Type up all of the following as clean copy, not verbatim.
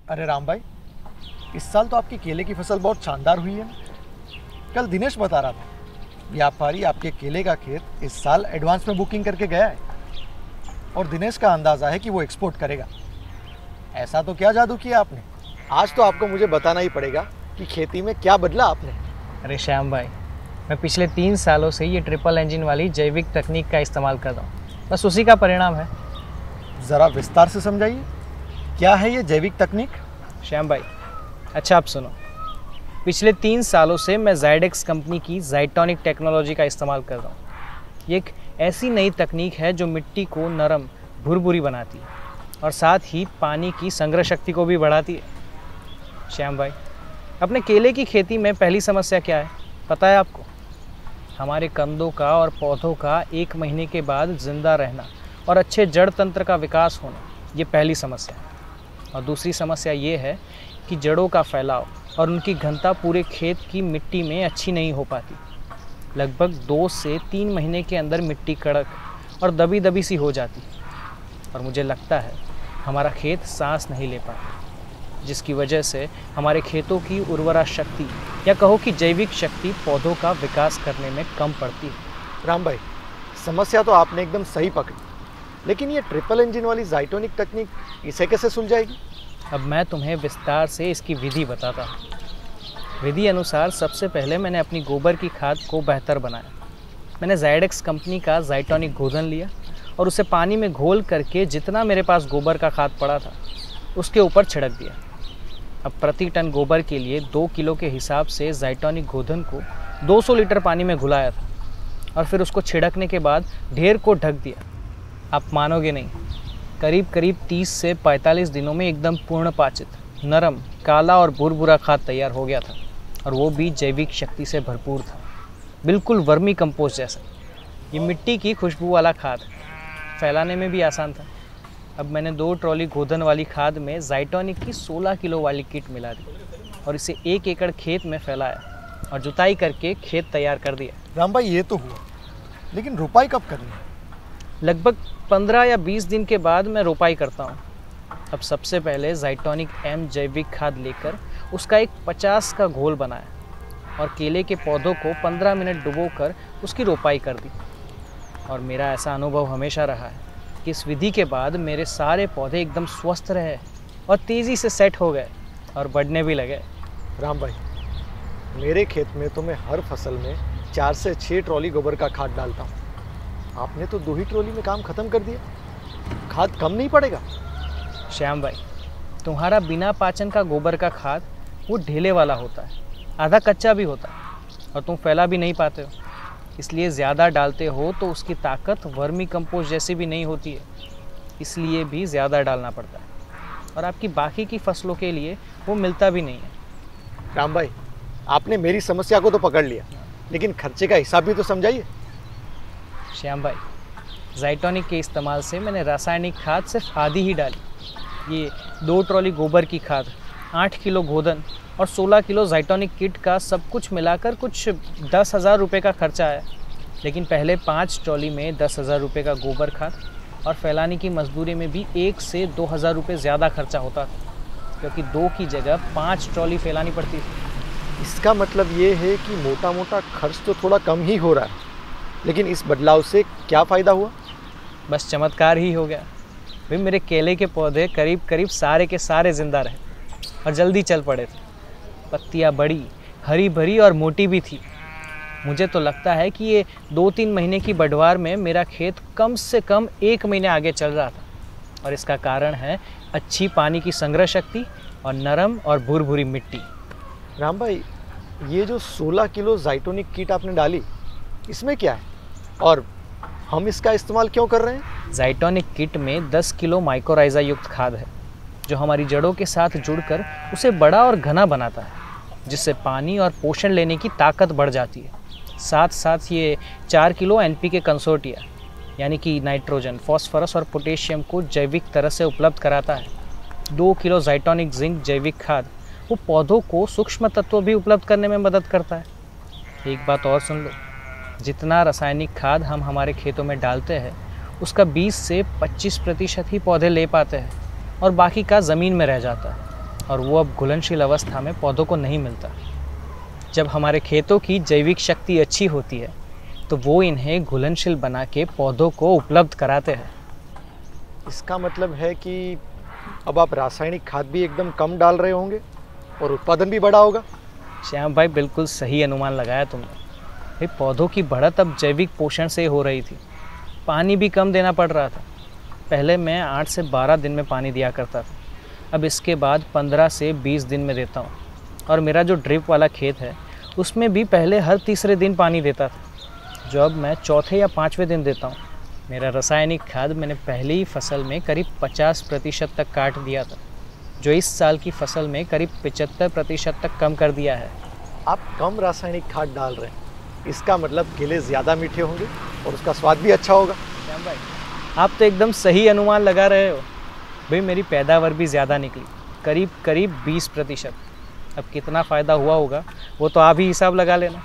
अरे राम भाई, इस साल तो आपकी केले की फसल बहुत शानदार हुई है ना। कल दिनेश बता रहा था, व्यापारी आपके केले का खेत इस साल एडवांस में बुकिंग करके गया है और दिनेश का अंदाज़ा है कि वो एक्सपोर्ट करेगा। ऐसा तो क्या जादू किया आपने? आज तो आपको मुझे बताना ही पड़ेगा कि खेती में क्या बदला आपने। अरे श्याम भाई, मैं पिछले 3 सालों से ये ट्रिपल इंजन वाली जैविक तकनीक का इस्तेमाल कर रहा हूँ। बस उसी का परिणाम है। ज़रा विस्तार से समझाइए, क्या है ये जैविक तकनीक? श्याम भाई, अच्छा आप सुनो। पिछले 3 सालों से मैं ज़ाइडेक्स कंपनी की ज़ाइटोनिक टेक्नोलॉजी का इस्तेमाल कर रहा हूँ। ये एक ऐसी नई तकनीक है जो मिट्टी को नरम भुरभुरी बनाती है और साथ ही पानी की संग्रह शक्ति को भी बढ़ाती है। श्याम भाई, अपने केले की खेती में पहली समस्या क्या है पता है आपको? हमारे कंदों का और पौधों का 1 महीने के बाद जिंदा रहना और अच्छे जड़ तंत्र का विकास होना, ये पहली समस्या है। और दूसरी समस्या ये है कि जड़ों का फैलाव और उनकी घनता पूरे खेत की मिट्टी में अच्छी नहीं हो पाती। लगभग 2 से 3 महीने के अंदर मिट्टी कड़क और दबी दबी सी हो जाती है और मुझे लगता है हमारा खेत सांस नहीं ले पाता, जिसकी वजह से हमारे खेतों की उर्वरा शक्ति या कहो कि जैविक शक्ति पौधों का विकास करने में कम पड़ती है। राम भाई, समस्या तो आपने एकदम सही पकड़ी, लेकिन ये ट्रिपल इंजन वाली ज़ाइटोनिक तकनीक इसे कैसे सुलझाएगी? अब मैं तुम्हें विस्तार से इसकी विधि बताता हूँ। विधि अनुसार सबसे पहले मैंने अपनी गोबर की खाद को बेहतर बनाया। मैंने ज़ाइडेक्स कंपनी का ज़ाइटोनिक गोधन लिया और उसे पानी में घोल करके जितना मेरे पास गोबर का खाद पड़ा था उसके ऊपर छिड़क दिया। अब प्रति टन गोबर के लिए 2 किलो के हिसाब से ज़ाइटोनिक गोधन को 200 लीटर पानी में घुलाया था और फिर उसको छिड़कने के बाद ढेर को ढक दिया। आप मानोगे नहीं, करीब करीब 30 से 45 दिनों में एकदम पूर्ण पाचित, नरम, काला और भुरभुरा खाद तैयार हो गया था और वो भी जैविक शक्ति से भरपूर था, बिल्कुल वर्मी कंपोस्ट जैसा। ये मिट्टी की खुशबू वाला खाद, फैलाने में भी आसान था। अब मैंने 2 ट्रॉली गोधन वाली खाद में ज़ाइटोनिक की 16 किलो वाली किट मिला दी और इसे 1 एकड़ खेत में फैलाया और जुताई करके खेत तैयार कर दिया। राम भाई, ये तो हुआ, लेकिन रुपाई कब करनी है? लगभग 15 या 20 दिन के बाद मैं रोपाई करता हूँ। अब सबसे पहले ज़ाइटोनिक एम जैविक खाद लेकर उसका एक 50 का घोल बनाया और केले के पौधों को 15 मिनट डुबोकर उसकी रोपाई कर दी। और मेरा ऐसा अनुभव हमेशा रहा है कि इस विधि के बाद मेरे सारे पौधे एकदम स्वस्थ रहे और तेज़ी से सेट हो गए और बढ़ने भी लगे। राम भाई, मेरे खेत में तो मैं हर फसल में 4 से 6 ट्रॉली गोबर का खाद डालता हूँ। आपने तो 2 ही ट्रॉली में काम खत्म कर दिया। खाद कम नहीं पड़ेगा? श्याम भाई, तुम्हारा बिना पाचन का गोबर का खाद वो ढेले वाला होता है, आधा कच्चा भी होता है और तुम फैला भी नहीं पाते हो, इसलिए ज़्यादा डालते हो तो उसकी ताकत वर्मी कंपोस्ट जैसी भी नहीं होती है, इसलिए भी ज़्यादा डालना पड़ता है और आपकी बाकी की फसलों के लिए वो मिलता भी नहीं है। राम भाई, आपने मेरी समस्या को तो पकड़ लिया, लेकिन खर्चे का हिसाब भी तो समझाइए। श्याम भाई, ज़ाइटोनिक के इस्तेमाल से मैंने रासायनिक खाद सिर्फ आधी ही डाली। ये 2 ट्रॉली गोबर की खाद, 8 किलो गोधन और 16 किलो ज़ाइटोनिक किट का सब कुछ मिलाकर कुछ 10,000 रुपये का खर्चा आया। लेकिन पहले 5 ट्रॉली में 10,000 रुपये का गोबर खाद और फैलाने की मजदूरी में भी 1 से 2,000 रुपये ज़्यादा खर्चा होता था, क्योंकि 2 की जगह 5 ट्रॉली फैलानी पड़ती थी। इसका मतलब ये है कि मोटा मोटा खर्च तो थोड़ा कम ही हो रहा है, लेकिन इस बदलाव से क्या फ़ायदा हुआ? बस चमत्कार ही हो गया भाई। मेरे केले के पौधे करीब करीब सारे के सारे ज़िंदा रहे और जल्दी चल पड़े थे। पत्तियाँ बड़ी, हरी भरी और मोटी भी थी। मुझे तो लगता है कि ये 2-3 महीने की बढ़वार में मेरा खेत कम से कम 1 महीने आगे चल रहा था और इसका कारण है अच्छी पानी की संग्रह शक्ति और नरम और भुरभुरी मिट्टी। राम भाई, ये जो 16 किलो ज़ाइटोनिक किट आपने डाली, इसमें क्या है और हम इसका इस्तेमाल क्यों कर रहे हैं? ज़ाइटोनिक किट में 10 किलो माइकोराइज़ा युक्त खाद है जो हमारी जड़ों के साथ जुड़कर उसे बड़ा और घना बनाता है, जिससे पानी और पोषण लेने की ताकत बढ़ जाती है। साथ साथ ये 4 किलो NPK कंसोर्टिया यानी कि नाइट्रोजन, फॉस्फोरस और पोटेशियम को जैविक तरह से उपलब्ध कराता है। 2 किलो ज़ाइटोनिक जिंक जैविक खाद वो पौधों को सूक्ष्म तत्व भी उपलब्ध करने में मदद करता है। एक बात और सुन लो, जितना रासायनिक खाद हम हमारे खेतों में डालते हैं उसका 20 से 25% ही पौधे ले पाते हैं और बाकी का ज़मीन में रह जाता है। और वो अब घुलनशील अवस्था में पौधों को नहीं मिलता। जब हमारे खेतों की जैविक शक्ति अच्छी होती है तो वो इन्हें घुलनशील बना के पौधों को उपलब्ध कराते हैं। इसका मतलब है कि अब आप रासायनिक खाद भी एकदम कम डाल रहे होंगे और उत्पादन भी बढ़ा होगा। श्याम भाई, बिल्कुल सही अनुमान लगाया तुमने। भाई, पौधों की बढ़त अब जैविक पोषण से हो रही थी। पानी भी कम देना पड़ रहा था। पहले मैं 8 से 12 दिन में पानी दिया करता था, अब इसके बाद 15 से 20 दिन में देता हूँ। और मेरा जो ड्रिप वाला खेत है उसमें भी पहले हर तीसरे दिन पानी देता था, जो अब मैं चौथे या 5वें दिन देता हूँ। मेरा रासायनिक खाद मैंने पहली ही फसल में करीब 50% तक काट दिया था, जो इस साल की फसल में करीब 75% तक कम कर दिया है। आप कम रासायनिक खाद डाल रहे हैं, इसका मतलब केले ज़्यादा मीठे होंगे और उसका स्वाद भी अच्छा होगा। श्याम भाई, आप तो एकदम सही अनुमान लगा रहे हो। भाई, मेरी पैदावार भी ज़्यादा निकली, करीब 20%। अब कितना फ़ायदा हुआ होगा वो तो आप ही हिसाब लगा लेना।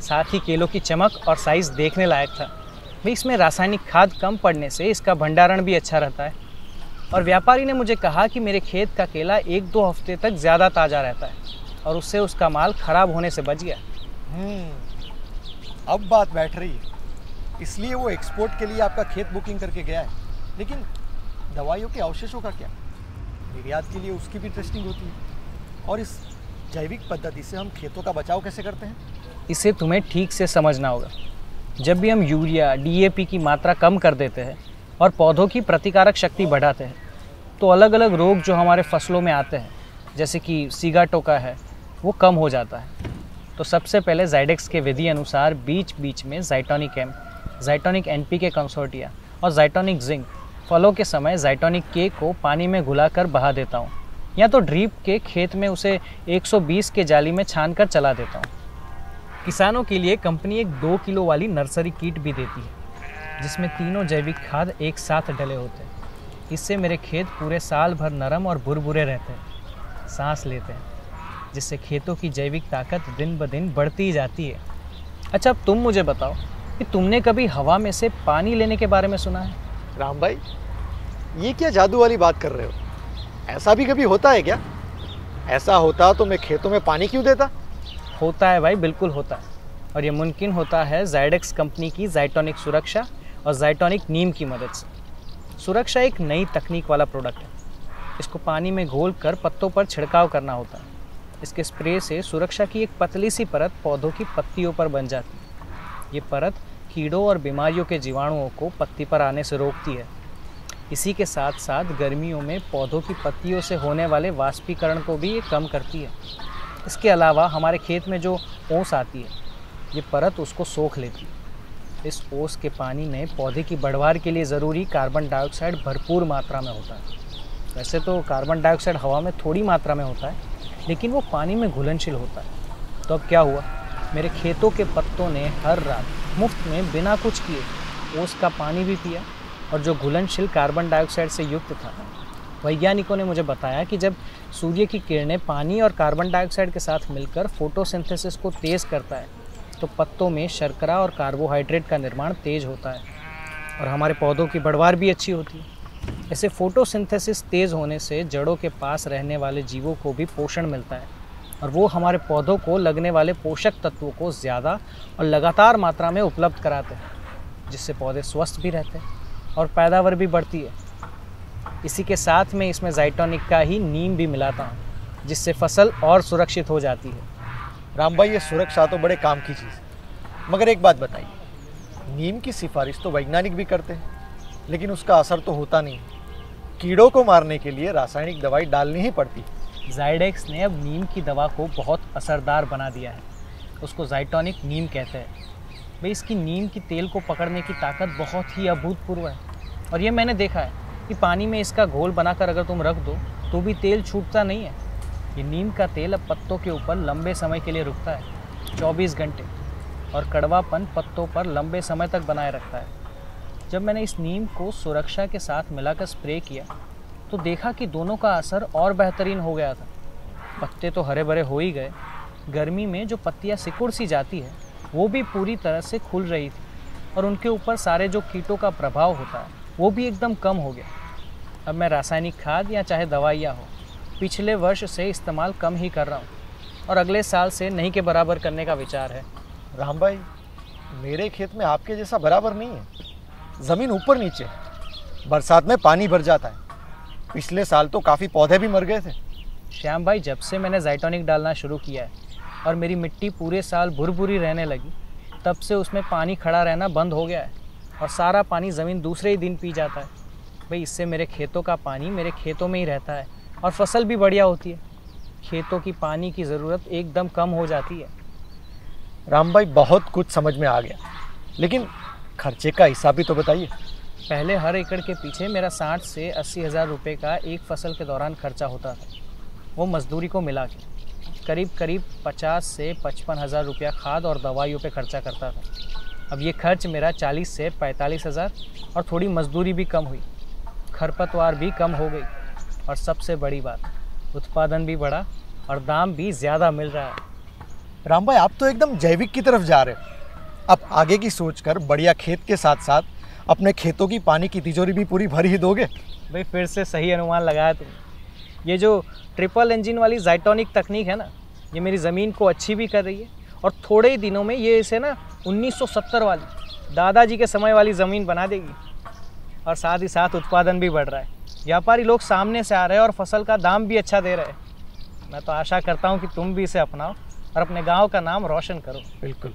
साथ ही केलों की चमक और साइज़ देखने लायक था। भाई, इसमें रासायनिक खाद कम पड़ने से इसका भंडारण भी अच्छा रहता है। और व्यापारी ने मुझे कहा कि मेरे खेत का केला 1-2 हफ्ते तक ज़्यादा ताज़ा रहता है और उससे उसका माल ख़राब होने से बच गया। अब बात बैठ रही है। इसलिए वो एक्सपोर्ट के लिए आपका खेत बुकिंग करके गया है। लेकिन दवाइयों के अवशेषों का क्या? निर्यात के लिए उसकी भी टेस्टिंग होती है। और इस जैविक पद्धति से हम खेतों का बचाव कैसे करते हैं? इसे तुम्हें ठीक से समझना होगा। जब भी हम यूरिया, DAP की मात्रा कम कर देते हैं और पौधों की प्रतिकारक शक्ति बढ़ाते हैं, तो अलग अलग रोग जो हमारे फसलों में आते हैं, जैसे कि सीगाटोका है, वो कम हो जाता है। तो सबसे पहले जाइडेक्स के विधि अनुसार बीच बीच में ज़ाइटोनिक M, ज़ाइटोनिक NPK कंसोर्टिया और ज़ाइटोनिक जिंक, फलों के समय ज़ाइटोनिक K को पानी में घुलाकर बहा देता हूँ, या तो ड्रीप के खेत में उसे 120 के जाली में छान कर चला देता हूँ। किसानों के लिए कंपनी एक 2 किलो वाली नर्सरी किट भी देती है, जिसमें तीनों जैविक खाद एक साथ डले होते हैं। इससे मेरे खेत पूरे साल भर नरम और भुरभुरे रहते हैं, सांस लेते हैं, जिससे खेतों की जैविक ताकत दिन ब दिन बढ़ती ही जाती है। अच्छा, अब तुम मुझे बताओ कि तुमने कभी हवा में से पानी लेने के बारे में सुना है? राम भाई, ये क्या जादू वाली बात कर रहे हो? ऐसा भी कभी होता है क्या? ऐसा होता तो मैं खेतों में पानी क्यों देता? होता है भाई, बिल्कुल होता है। और ये मुमकिन होता है जाइडेक्स कंपनी की ज़ाइटोनिक सुरक्षा और ज़ाइटोनिक नीम की मदद से। सुरक्षा एक नई तकनीक वाला प्रोडक्ट है। इसको पानी में घोल कर पत्तों पर छिड़काव करना होता है। इसके स्प्रे से सुरक्षा की एक पतली सी परत पौधों की पत्तियों पर बन जाती है। ये परत कीड़ों और बीमारियों के जीवाणुओं को पत्ती पर आने से रोकती है। इसी के साथ साथ गर्मियों में पौधों की पत्तियों से होने वाले वाष्पीकरण को भी ये कम करती है। इसके अलावा हमारे खेत में जो ओस आती है, ये परत उसको सोख लेती है। इस ओस के पानी में पौधे की बढ़वार के लिए ज़रूरी कार्बन डाइऑक्साइड भरपूर मात्रा में होता है। वैसे तो कार्बन डाइऑक्साइड हवा में थोड़ी मात्रा में होता है, लेकिन वो पानी में घुलनशील होता है। तो अब क्या हुआ, मेरे खेतों के पत्तों ने हर रात मुफ्त में बिना कुछ किए ओस का पानी भी पिया, और जो घुलनशील कार्बन डाइऑक्साइड से युक्त था। वैज्ञानिकों ने मुझे बताया कि जब सूर्य की किरणें पानी और कार्बन डाइऑक्साइड के साथ मिलकर फोटोसिंथेसिस को तेज़ करता है, तो पत्तों में शर्करा और कार्बोहाइड्रेट का निर्माण तेज़ होता है और हमारे पौधों की बढ़वार भी अच्छी होती है। ऐसे फोटोसिंथेसिस तेज़ होने से जड़ों के पास रहने वाले जीवों को भी पोषण मिलता है, और वो हमारे पौधों को लगने वाले पोषक तत्वों को ज़्यादा और लगातार मात्रा में उपलब्ध कराते हैं, जिससे पौधे स्वस्थ भी रहते हैं और पैदावार भी बढ़ती है। इसी के साथ में इसमें ज़ाइटोनिक का ही नीम भी मिलाता हूँ, जिससे फसल और सुरक्षित हो जाती है। राम भाई, ये सुरक्षा तो बड़े काम की चीज़ है, मगर एक बात बताइए, नीम की सिफारिश तो वैज्ञानिक भी करते हैं, लेकिन उसका असर तो होता नहीं। कीड़ों को मारने के लिए रासायनिक दवाई डालनी ही पड़ती है। जाइडेक्स ने अब नीम की दवा को बहुत असरदार बना दिया है। उसको ज़ाइटोनिक नीम कहते हैं। भाई, इसकी नीम की तेल को पकड़ने की ताकत बहुत ही अभूतपूर्व है, और ये मैंने देखा है कि पानी में इसका घोल बनाकर अगर तुम रख दो तो भी तेल छूटता नहीं है। ये नीम का तेल अब पत्तों के ऊपर लंबे समय के लिए रुकता है, 24 घंटे, और कड़वापन पत्तों पर लंबे समय तक बनाए रखता है। जब मैंने इस नीम को सुरक्षा के साथ मिलाकर स्प्रे किया तो देखा कि दोनों का असर और बेहतरीन हो गया था। पत्ते तो हरे भरे हो ही गए, गर्मी में जो पत्तियां सिकुड़ सी जाती है वो भी पूरी तरह से खुल रही थी, और उनके ऊपर सारे जो कीटों का प्रभाव होता है वो भी एकदम कम हो गया। अब मैं रासायनिक खाद या चाहे दवाइयाँ हो, पिछले वर्ष से इस्तेमाल कम ही कर रहा हूँ और अगले साल से नहीं के बराबर करने का विचार है। राम भाई, मेरे खेत में आपके जैसा बराबर नहीं है। ज़मीन ऊपर नीचे, बरसात में पानी भर जाता है। पिछले साल तो काफ़ी पौधे भी मर गए थे। श्याम भाई, जब से मैंने ज़ाइटोनिक डालना शुरू किया है और मेरी मिट्टी पूरे साल भुरभुरी रहने लगी, तब से उसमें पानी खड़ा रहना बंद हो गया है और सारा पानी ज़मीन दूसरे ही दिन पी जाता है। भाई, इससे मेरे खेतों का पानी मेरे खेतों में ही रहता है और फसल भी बढ़िया होती है। खेतों की पानी की ज़रूरत एकदम कम हो जाती है। राम भाई, बहुत कुछ समझ में आ गया, लेकिन खर्चे का हिसाब भी तो बताइए। पहले हर एकड़ के पीछे मेरा 60 से 80 हज़ार रुपये का एक फसल के दौरान खर्चा होता था, वो मजदूरी को मिला के। करीब करीब 50 से 55 हज़ार रुपया खाद और दवाइयों पे खर्चा करता था। अब ये खर्च मेरा 40 से 45 हज़ार और थोड़ी मजदूरी भी कम हुई, खरपतवार भी कम हो गई और सबसे बड़ी बात, उत्पादन भी बढ़ा और दाम भी ज़्यादा मिल रहा है। राम भाई, आप तो एकदम जैविक की तरफ जा रहे हो। अब आगे की सोचकर बढ़िया खेत के साथ साथ अपने खेतों की पानी की तिजोरी भी पूरी भर ही दोगे। भाई, फिर से सही अनुमान लगाया तुमने। ये जो ट्रिपल इंजन वाली ज़ाइटोनिक तकनीक है ना, ये मेरी ज़मीन को अच्छी भी कर रही है और थोड़े ही दिनों में ये इसे ना 1970 वाली दादाजी के समय वाली ज़मीन बना देगी। और साथ ही साथ उत्पादन भी बढ़ रहा है, व्यापारी लोग सामने से आ रहे हैं और फसल का दाम भी अच्छा दे रहे हैं। मैं तो आशा करता हूँ कि तुम भी इसे अपनाओ और अपने गांव का नाम रोशन करो। बिल्कुल।